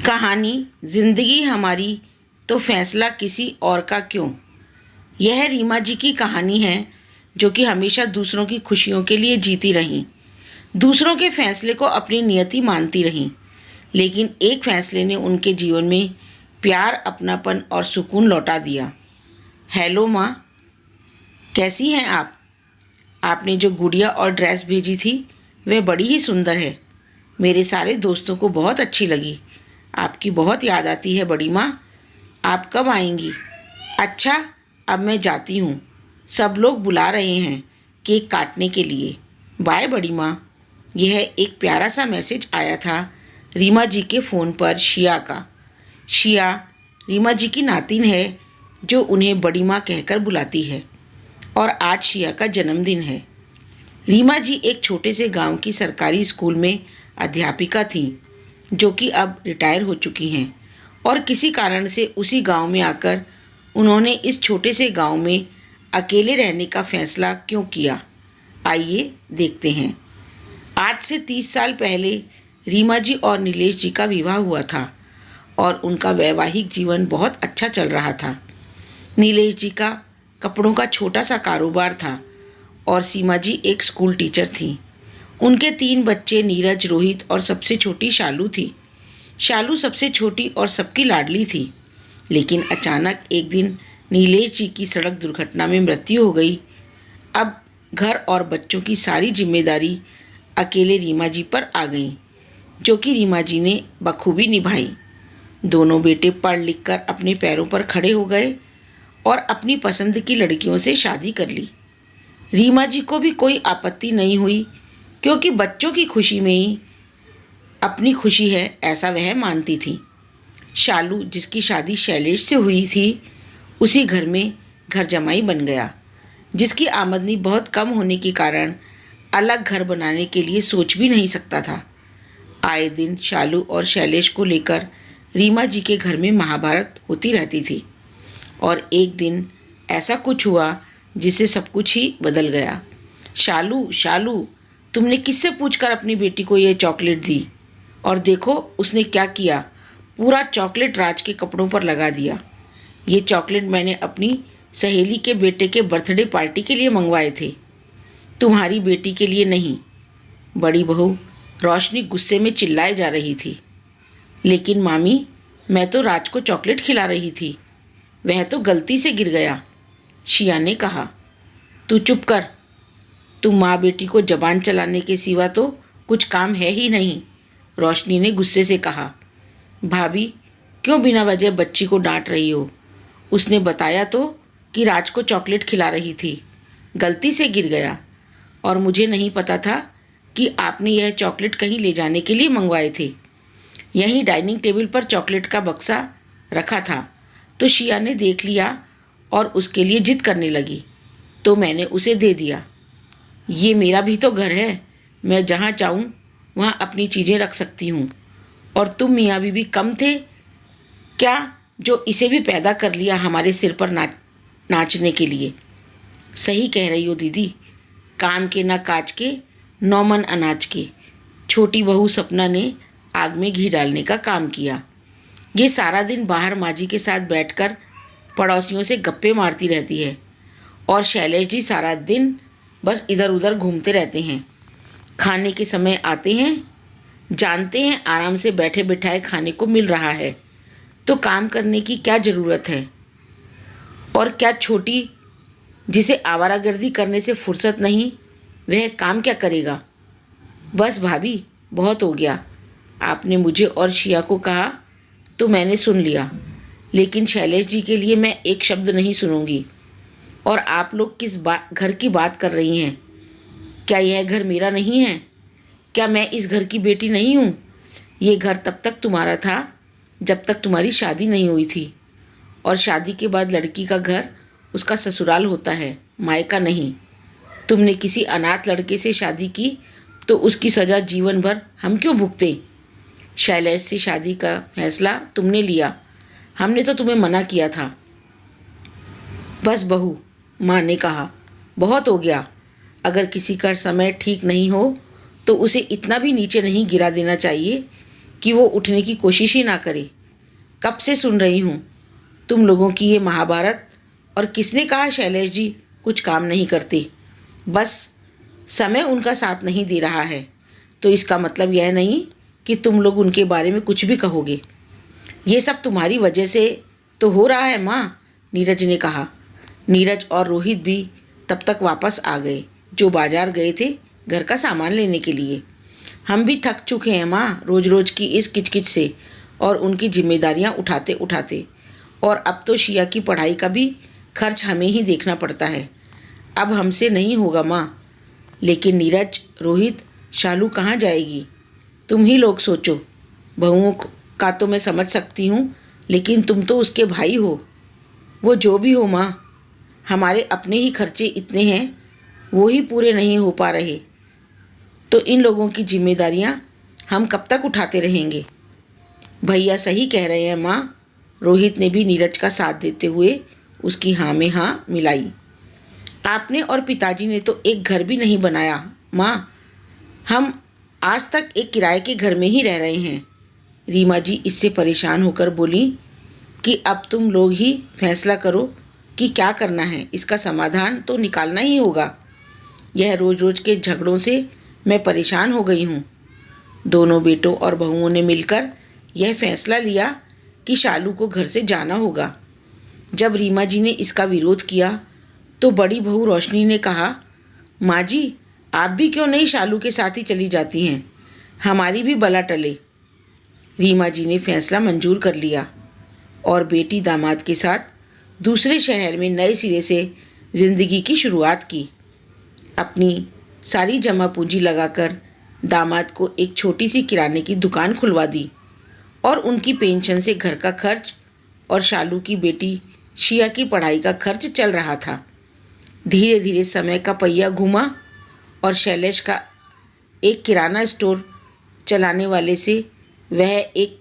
कहानी जिंदगी हमारी तो फैसला किसी और का क्यों। यह रीमा जी की कहानी है जो कि हमेशा दूसरों की खुशियों के लिए जीती रहीं, दूसरों के फैसले को अपनी नियति मानती रहीं। लेकिन एक फैसले ने उनके जीवन में प्यार, अपनापन और सुकून लौटा दिया। हेलो माँ, कैसी हैं आप? आपने जो गुड़िया और ड्रेस भेजी थी वह बड़ी ही सुंदर है। मेरे सारे दोस्तों को बहुत अच्छी लगी। आपकी बहुत याद आती है बड़ी माँ। आप कब आएंगी? अच्छा, अब मैं जाती हूँ। सब लोग बुला रहे हैं केक काटने के लिए। बाय बड़ी माँ। यह एक प्यारा सा मैसेज आया था रीमा जी के फ़ोन पर शिया का। शिया रीमा जी की नातिन है जो उन्हें बड़ी माँ कहकर बुलाती है। और आज शिया का जन्मदिन है। रीमा जी एक छोटे से गांव की सरकारी स्कूल में अध्यापिका थीं, जो कि अब रिटायर हो चुकी हैं। और किसी कारण से उसी गांव में आकर उन्होंने इस छोटे से गांव में अकेले रहने का फैसला क्यों किया, आइए देखते हैं। आज से 30 साल पहले रीमा जी और नीलेश जी का विवाह हुआ था और उनका वैवाहिक जीवन बहुत अच्छा चल रहा था। नीलेश जी का कपड़ों का छोटा सा कारोबार था और सीमा जी एक स्कूल टीचर थीं। उनके 3 बच्चे नीरज, रोहित और सबसे छोटी शालू थी। शालू सबसे छोटी और सबकी लाडली थी। लेकिन अचानक एक दिन नीलेश जी की सड़क दुर्घटना में मृत्यु हो गई। अब घर और बच्चों की सारी जिम्मेदारी अकेले रीमा जी पर आ गई, जो कि रीमा जी ने बखूबी निभाई। दोनों बेटे पढ़ लिख कर अपने पैरों पर खड़े हो गए और अपनी पसंद की लड़कियों से शादी कर ली। रीमा जी को भी कोई आपत्ति नहीं हुई, क्योंकि बच्चों की खुशी में ही अपनी खुशी है, ऐसा वह मानती थी। शालू, जिसकी शादी शैलेश से हुई थी, उसी घर में घर जमाई बन गया, जिसकी आमदनी बहुत कम होने के कारण अलग घर बनाने के लिए सोच भी नहीं सकता था। आए दिन शालू और शैलेश को लेकर रीमा जी के घर में महाभारत होती रहती थी। और एक दिन ऐसा कुछ हुआ जिससे सब कुछ ही बदल गया। शालू, शालू, तुमने किससे पूछकर अपनी बेटी को ये चॉकलेट दी? और देखो उसने क्या किया, पूरा चॉकलेट राज के कपड़ों पर लगा दिया। ये चॉकलेट मैंने अपनी सहेली के बेटे के बर्थडे पार्टी के लिए मंगवाए थे, तुम्हारी बेटी के लिए नहीं। बड़ी बहू रोशनी गुस्से में चिल्लाए जा रही थी। लेकिन मामी, मैं तो राज को चॉकलेट खिला रही थी, वह तो गलती से गिर गया, शिया ने कहा। तू चुप कर, तुम माँ बेटी को जबान चलाने के सिवा तो कुछ काम है ही नहीं, रोशनी ने गुस्से से कहा। भाभी, क्यों बिना वजह बच्ची को डांट रही हो? उसने बताया तो कि राज को चॉकलेट खिला रही थी, गलती से गिर गया। और मुझे नहीं पता था कि आपने यह चॉकलेट कहीं ले जाने के लिए मंगवाए थे। यहीं डाइनिंग टेबल पर चॉकलेट का बक्सा रखा था, तो शिया ने देख लिया और उसके लिए जिद करने लगी, तो मैंने उसे दे दिया। ये मेरा भी तो घर है, मैं जहाँ चाहूँ वहाँ अपनी चीज़ें रख सकती हूँ। और तुम मियाँ बीबी कम थे क्या जो इसे भी पैदा कर लिया हमारे सिर पर नाचने के लिए? सही कह रही हो दीदी, काम के ना काज के, नौमन अनाज के। छोटी बहू सपना ने आग में घी डालने का काम किया। ये सारा दिन बाहर माजी के साथ बैठकर पड़ोसियों से गप्पे मारती रहती है और शैलेश जी सारा दिन बस इधर उधर घूमते रहते हैं। खाने के समय आते हैं, जानते हैं आराम से बैठे बिठाए खाने को मिल रहा है, तो काम करने की क्या ज़रूरत है? और क्या छोटी, जिसे आवारागर्दी करने से फुर्सत नहीं, वह काम क्या करेगा? बस भाभी, बहुत हो गया। आपने मुझे और शिया को कहा तो मैंने सुन लिया, लेकिन शैलेश जी के लिए मैं एक शब्द नहीं सुनूंगी। और आप लोग किस घर की बात कर रही हैं? क्या यह घर मेरा नहीं है? क्या मैं इस घर की बेटी नहीं हूँ? ये घर तब तक तुम्हारा था जब तक तुम्हारी शादी नहीं हुई थी। और शादी के बाद लड़की का घर उसका ससुराल होता है, मायका नहीं। तुमने किसी अनाथ लड़के से शादी की तो उसकी सज़ा जीवन भर हम क्यों भुगतें? शैलेश से शादी का फैसला तुमने लिया, हमने तो तुम्हें मना किया था। बस बहू, माँ ने कहा, बहुत हो गया। अगर किसी का समय ठीक नहीं हो तो उसे इतना भी नीचे नहीं गिरा देना चाहिए कि वो उठने की कोशिश ही ना करे। कब से सुन रही हूँ तुम लोगों की ये महाभारत, और किसने कहा शैलेश जी कुछ काम नहीं करते? बस समय उनका साथ नहीं दे रहा है, तो इसका मतलब यह नहीं कि तुम लोग उनके बारे में कुछ भी कहोगे। ये सब तुम्हारी वजह से तो हो रहा है माँ, नीरज ने कहा। नीरज और रोहित भी तब तक वापस आ गए, जो बाजार गए थे घर का सामान लेने के लिए। हम भी थक चुके हैं माँ, रोज़ रोज़ की इस किचकिच से और उनकी जिम्मेदारियाँ उठाते उठाते। और अब तो शिया की पढ़ाई का भी खर्च हमें ही देखना पड़ता है। अब हमसे नहीं होगा माँ। लेकिन नीरज, रोहित, शालू कहाँ जाएगी? तुम ही लोग सोचो। बहुओं का तो मैं समझ सकती हूँ, लेकिन तुम तो उसके भाई हो। वो जो भी हो माँ, हमारे अपने ही खर्चे इतने हैं, वो ही पूरे नहीं हो पा रहे, तो इन लोगों की जिम्मेदारियाँ हम कब तक उठाते रहेंगे? भैया सही कह रहे हैं माँ, रोहित ने भी नीरज का साथ देते हुए उसकी हाँ में हाँ मिलाई। आपने और पिताजी ने तो एक घर भी नहीं बनाया माँ, हम आज तक एक किराए के घर में ही रह रहे हैं। रीमा जी इससे परेशान होकर बोली कि अब तुम लोग ही फैसला करो कि क्या करना है, इसका समाधान तो निकालना ही होगा। यह रोज़ रोज़ के झगड़ों से मैं परेशान हो गई हूँ। दोनों बेटों और बहुओं ने मिलकर यह फैसला लिया कि शालू को घर से जाना होगा। जब रीमा जी ने इसका विरोध किया तो बड़ी बहू रोशनी ने कहा, माँ जी आप भी क्यों नहीं शालू के साथ ही चली जाती हैं, हमारी भी बला टले। रीमा जी ने फैसला मंजूर कर लिया और बेटी दामाद के साथ दूसरे शहर में नए सिरे से ज़िंदगी की शुरुआत की। अपनी सारी जमा पूंजी लगाकर दामाद को एक छोटी सी किराने की दुकान खुलवा दी और उनकी पेंशन से घर का खर्च और शालू की बेटी शिया की पढ़ाई का खर्च चल रहा था। धीरे धीरे समय का पहिया घूमा और शैलेश का एक किराना स्टोर चलाने वाले से वह एक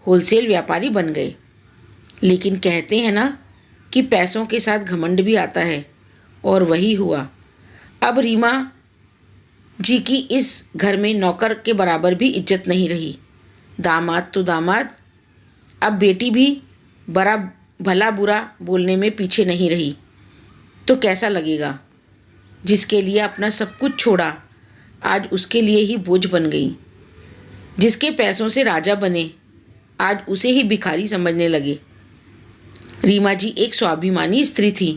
होलसेल व्यापारी बन गए। लेकिन कहते हैं ना कि पैसों के साथ घमंड भी आता है, और वही हुआ। अब रीमा जी की इस घर में नौकर के बराबर भी इज्जत नहीं रही। दामाद तो दामाद, अब बेटी भी बड़ा भला बुरा बोलने में पीछे नहीं रही। तो कैसा लगेगा? जिसके लिए अपना सब कुछ छोड़ा, आज उसके लिए ही बोझ बन गई। जिसके पैसों से राजा बने, आज उसे ही भिखारी समझने लगे। रीमा जी एक स्वाभिमानी स्त्री थी।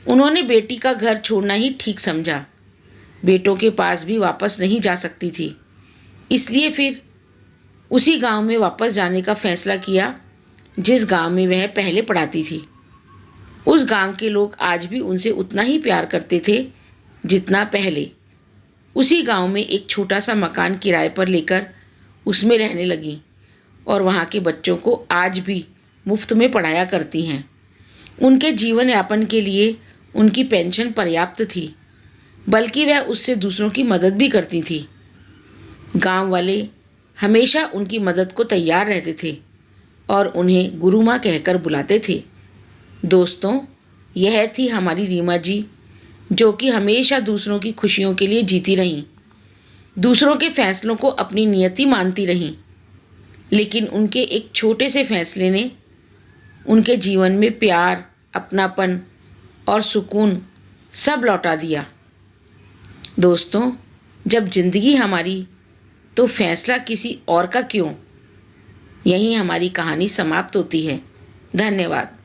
उन्होंने बेटी का घर छोड़ना ही ठीक समझा। बेटों के पास भी वापस नहीं जा सकती थी, इसलिए फिर उसी गांव में वापस जाने का फैसला किया जिस गांव में वह पहले पढ़ाती थी। उस गांव के लोग आज भी उनसे उतना ही प्यार करते थे जितना पहले। उसी गांव में एक छोटा सा मकान किराए पर लेकर उसमें रहने लगी और वहाँ के बच्चों को आज भी मुफ्त में पढ़ाया करती हैं। उनके जीवन यापन के लिए उनकी पेंशन पर्याप्त थी, बल्कि वह उससे दूसरों की मदद भी करती थी। गांव वाले हमेशा उनकी मदद को तैयार रहते थे और उन्हें गुरु माँ कहकर बुलाते थे। दोस्तों, यह थी हमारी रीमा जी, जो कि हमेशा दूसरों की खुशियों के लिए जीती रहीं, दूसरों के फैसलों को अपनी नियति मानती रहीं। लेकिन उनके एक छोटे से फैसले ने उनके जीवन में प्यार, अपनापन और सुकून सब लौटा दिया। दोस्तों, जब जिंदगी हमारी तो फैसला किसी और का क्यों? यहीं हमारी कहानी समाप्त होती है। धन्यवाद।